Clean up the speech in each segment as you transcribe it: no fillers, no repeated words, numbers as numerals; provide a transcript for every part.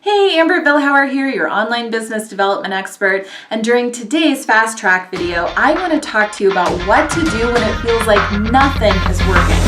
Hey, Amber Vilhauer here, your online business development expert. And during today's Fast Track video, I want to talk to you about what to do when it feels like nothing is working.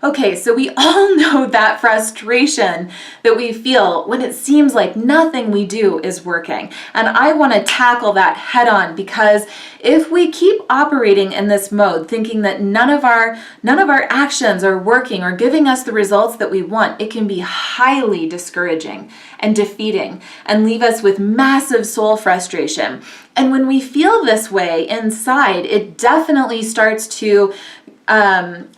Okay, so we all know that frustration that we feel when it seems like nothing we do is working. And I want to tackle that head on, because if we keep operating in this mode, thinking that none of our actions are working or giving us the results that we want, it can be highly discouraging and defeating and leave us with massive soul frustration. And when we feel this way inside, it definitely starts to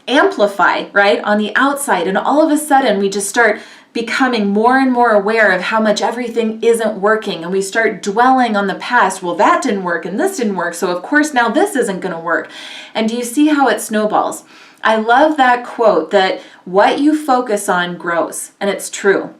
amplify, right, on the outside. And all of a sudden, we just start becoming more and more aware of how much everything isn't working. And we start dwelling on the past. Well, that didn't work and this didn't work. So of course, now this isn't going to work. And do you see how it snowballs? I love that quote that what you focus on grows. And it's true.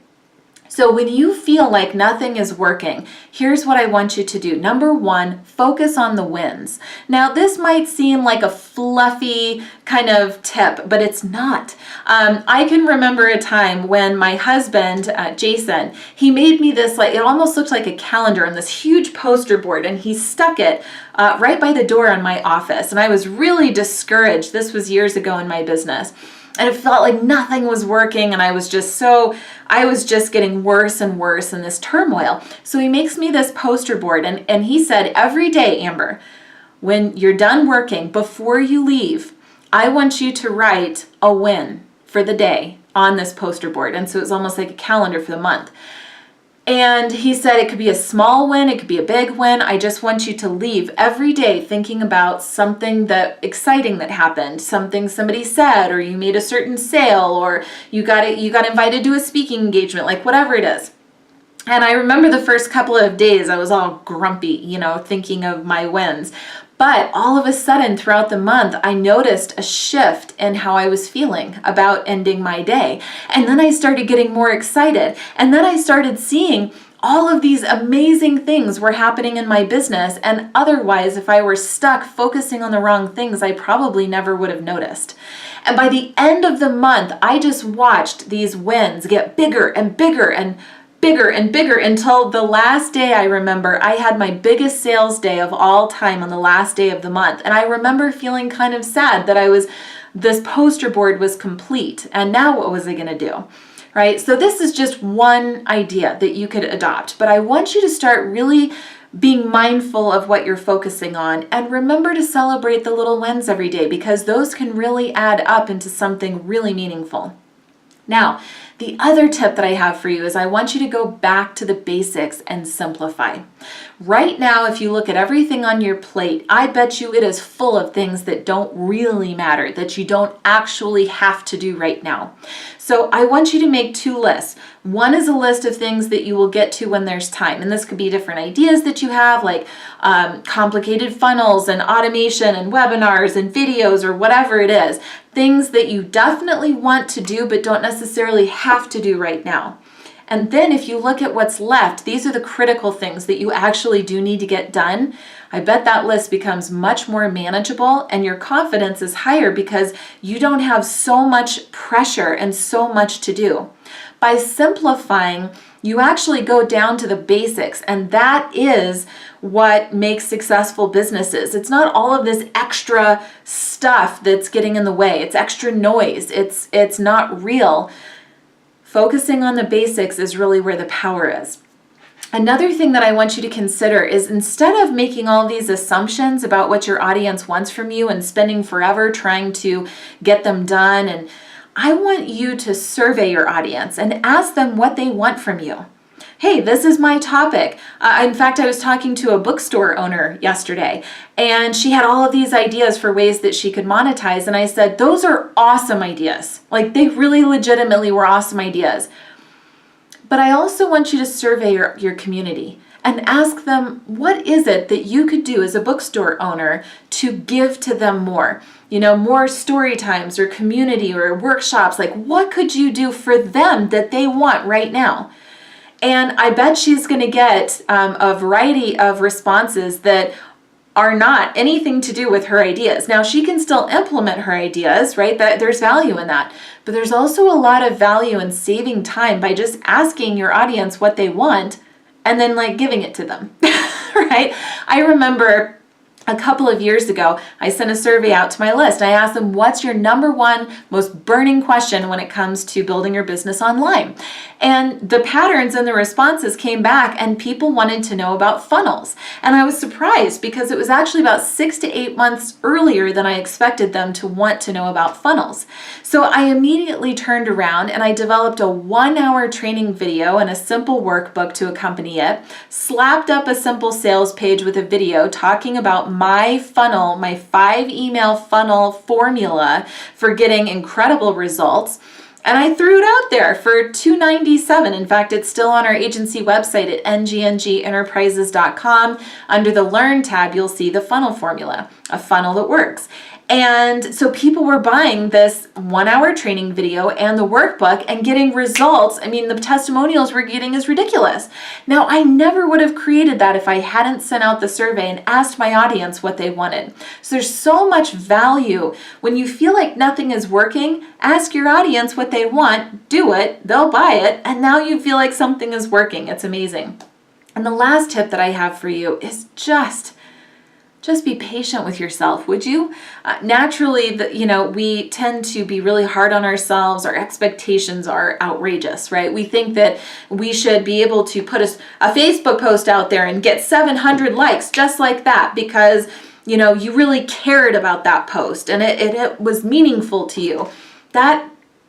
So when you feel like nothing is working, here's what I want you to do. Number one, focus on the wins. Now, this might seem like a fluffy kind of tip, but it's not. I can remember a time when my husband, Jason, he made me this, like, it almost looked like a calendar on this huge poster board, and he stuck it right by the door in my office. And I was really discouraged. This was years ago in my business. And it felt like nothing was working, and I was just getting worse and worse in this turmoil. So he makes me this poster board, and he said, every day, Amber, when you're done working, before you leave, I want you to write a win for the day on this poster board. And so it's almost like a calendar for the month. And he said it could be a small win, it could be a big win. I just want you to leave every day thinking about something that exciting that happened, something somebody said, or you made a certain sale, or you got invited to a speaking engagement, like whatever it is. And I remember the first couple of days I was all grumpy, thinking of my wins. But all of a sudden throughout the month, I noticed a shift in how I was feeling about ending my day. And then I started getting more excited. And then I started seeing all of these amazing things were happening in my business. And otherwise, if I were stuck focusing on the wrong things, I probably never would have noticed. And by the end of the month, I just watched these wins get bigger and bigger and bigger and bigger until the last day. I remember I had my biggest sales day of all time on the last day of the month. And I remember feeling kind of sad that this poster board was complete. And now what was I going to do? Right? So this is just one idea that you could adopt, but I want you to start really being mindful of what you're focusing on, and remember to celebrate the little wins every day, because those can really add up into something really meaningful. Now, the other tip that I have for you is I want you to go back to the basics and simplify. Right now, if you look at everything on your plate, I bet you it is full of things that don't really matter, that you don't actually have to do right now. So I want you to make two lists. One is a list of things that you will get to when there's time. And this could be different ideas that you have, like complicated funnels and automation and webinars and videos or whatever it is. Things that you definitely want to do but don't necessarily have to do right now. And then if you look at what's left, these are the critical things that you actually do need to get done. I bet that list becomes much more manageable, and your confidence is higher because you don't have so much pressure and so much to do. By simplifying, you actually go down to the basics, and that is what makes successful businesses. It's not all of this extra stuff that's getting in the way. It's extra noise. It's not real. Focusing on the basics is really where the power is. Another thing that I want you to consider is, instead of making all these assumptions about what your audience wants from you and spending forever trying to get them done, and I want you to survey your audience and ask them what they want from you. Hey, this is my topic. In fact, I was talking to a bookstore owner yesterday, and she had all of these ideas for ways that she could monetize. And I said, those are awesome ideas. Like, they really legitimately were awesome ideas. But I also want you to survey your community and ask them, what is it that you could do as a bookstore owner to give to them more? More story times or community or workshops. Like, what could you do for them that they want right now? And I bet she's going to get a variety of responses that are not anything to do with her ideas. Now, she can still implement her ideas, right? That there's value in that. But there's also a lot of value in saving time by just asking your audience what they want and then like giving it to them, right? I remember a couple of years ago, I sent a survey out to my list. I asked them, what's your number one most burning question when it comes to building your business online? And the patterns and the responses came back, and people wanted to know about funnels. And I was surprised because it was actually about 6 to 8 months earlier than I expected them to want to know about funnels. So I immediately turned around and I developed a 1-hour training video and a simple workbook to accompany it, slapped up a simple sales page with a video talking about my funnel, my 5-email funnel formula for getting incredible results. And I threw it out there for $297. In fact, it's still on our agency website at ngngenterprises.com. Under the Learn tab, you'll see the funnel formula, a funnel that works. And so people were buying this 1-hour training video and the workbook and getting results. I mean, the testimonials we're getting is ridiculous. Now, I never would have created that if I hadn't sent out the survey and asked my audience what they wanted. So there's so much value. When you feel like nothing is working, ask your audience what they want, do it, they'll buy it, and now you feel like something is working. It's amazing. And the last tip that I have for you is just be patient with yourself, would you? Naturally, we tend to be really hard on ourselves. Our expectations are outrageous, right? We think that we should be able to put a Facebook post out there and get 700 likes just like that because, you really cared about that post and it was meaningful to you.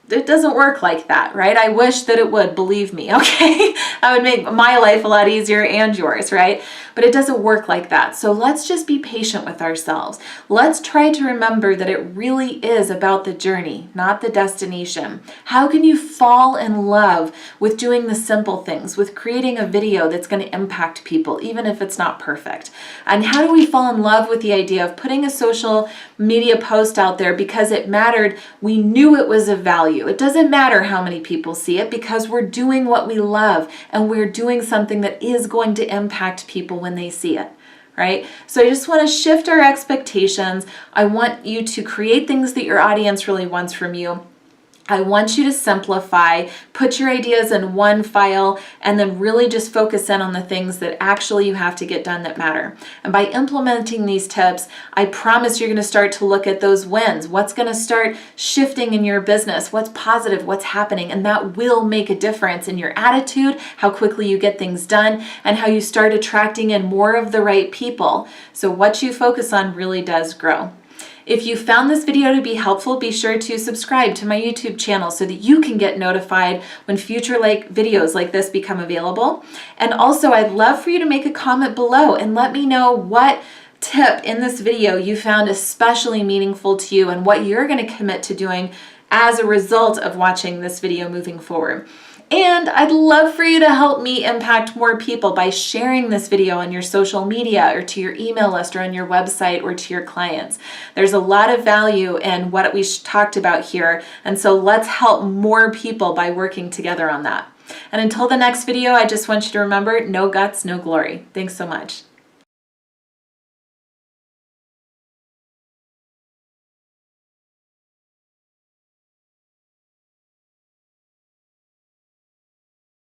It doesn't work like that, right? I wish that it would, believe me, okay? That would make my life a lot easier and yours, right? But it doesn't work like that. So let's just be patient with ourselves. Let's try to remember that it really is about the journey, not the destination. How can you fall in love with doing the simple things, with creating a video that's going to impact people, even if it's not perfect? And how do we fall in love with the idea of putting a social media post out there because it mattered? We knew it was of value. It doesn't matter how many people see it because we're doing what we love and we're doing something that is going to impact people when they see it, right? So I just want to shift our expectations. I want you to create things that your audience really wants from you. I want you to simplify, put your ideas in one file, and then really just focus in on the things that actually you have to get done that matter. And by implementing these tips, I promise you're going to start to look at those wins. What's going to start shifting in your business? What's positive? What's happening? And that will make a difference in your attitude, how quickly you get things done, and how you start attracting in more of the right people. So what you focus on really does grow. If you found this video to be helpful, be sure to subscribe to my YouTube channel so that you can get notified when future videos like this become available. And also, I'd love for you to make a comment below and let me know what tip in this video you found especially meaningful to you and what you're going to commit to doing as a result of watching this video moving forward. And I'd love for you to help me impact more people by sharing this video on your social media or to your email list or on your website or to your clients. There's a lot of value in what we talked about here, and so let's help more people by working together on that. And until the next video, I just want you to remember, no guts, no glory. Thanks so much.